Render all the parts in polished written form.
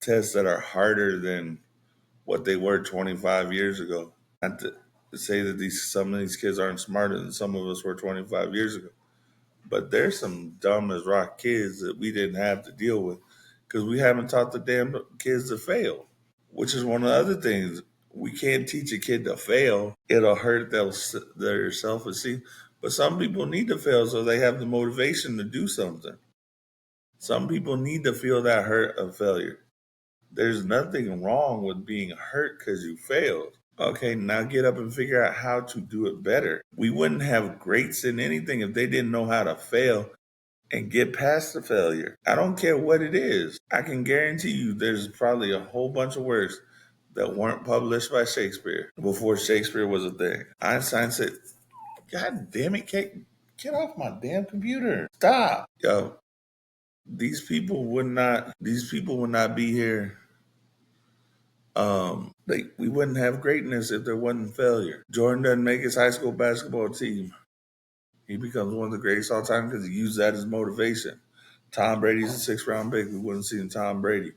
tests that are harder than what they were 25 years ago. Not to say that some of these kids aren't smarter than some of us were 25 years ago, but there's some dumb as rock kids that we didn't have to deal with because we haven't taught the damn kids to fail, which is one of the other things. We can't teach a kid to fail. It'll hurt their self esteem. But some people need to fail so they have the motivation to do something. Some people need to feel that hurt of failure. There's nothing wrong with being hurt because you failed. Okay, now get up and figure out how to do it better. We wouldn't have greats in anything if they didn't know how to fail and get past the failure. I don't care what it is. I can guarantee you there's probably a whole bunch of words that weren't published by Shakespeare before Shakespeare was a thing. Einstein said, God damn it, Kate, get off my damn computer. Stop. Yo, these people would not be here. We wouldn't have greatness if there wasn't failure. Jordan doesn't make his high school basketball team. He becomes one of the greatest all time because he used that as motivation. Tom Brady's a 6th-round pick. We wouldn't see Tom Brady.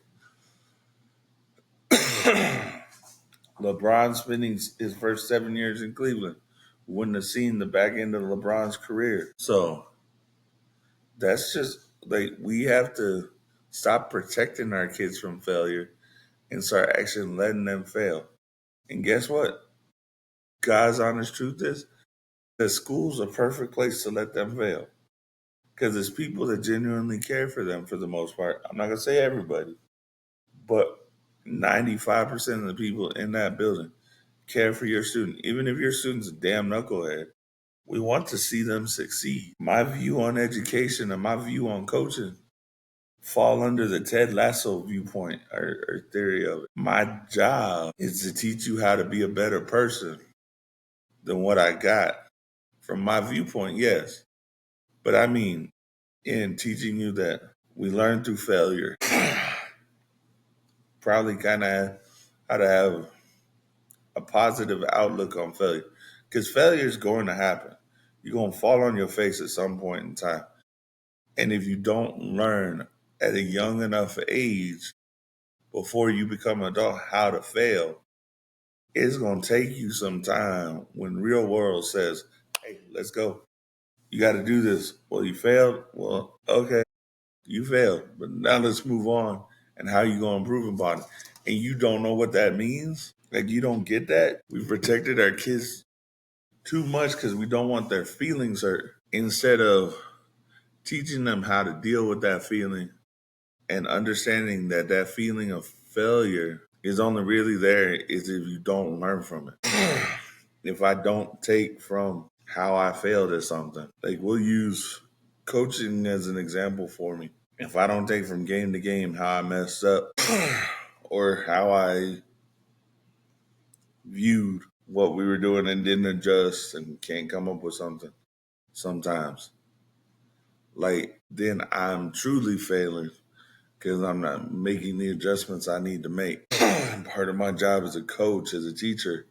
LeBron spending his first 7 years in Cleveland. We wouldn't have seen the back end of LeBron's career. So that's just like we have to stop protecting our kids from failure and start actually letting them fail. And guess what? God's honest truth is that school's a perfect place to let them fail. Because it's people that genuinely care for them for the most part. I'm not going to say everybody, but 95% of the people in that building care for your student. Even if your student's a damn knucklehead, we want to see them succeed. My view on education and my view on coaching fall under the Ted Lasso viewpoint or theory of it. My job is to teach you how to be a better person than what I got. From my viewpoint, yes. But I mean, in teaching you that we learn through failure, probably kind of how to have a positive outlook on failure. Because failure is going to happen. You're going to fall on your face at some point in time. And if you don't learn at a young enough age before you become an adult how to fail, it's going to take you some time when real world says, hey, let's go. You got to do this. Well, you failed. Well, okay, you failed. But now let's move on. And how you going to improve upon it? And you don't know what that means. Like, you don't get that. We've protected our kids too much because we don't want their feelings hurt instead of teaching them how to deal with that feeling and understanding that that feeling of failure is only really there is if you don't learn from it. If I don't take from how I failed at something, like we'll use coaching as an example for me. If I don't take from game to game how I messed up or how I viewed what we were doing and didn't adjust and can't come up with something sometimes, like then I'm truly failing because I'm not making the adjustments I need to make. Part of my job as a coach, as a teacher,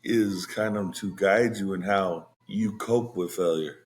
is kind of to guide you in how you cope with failure.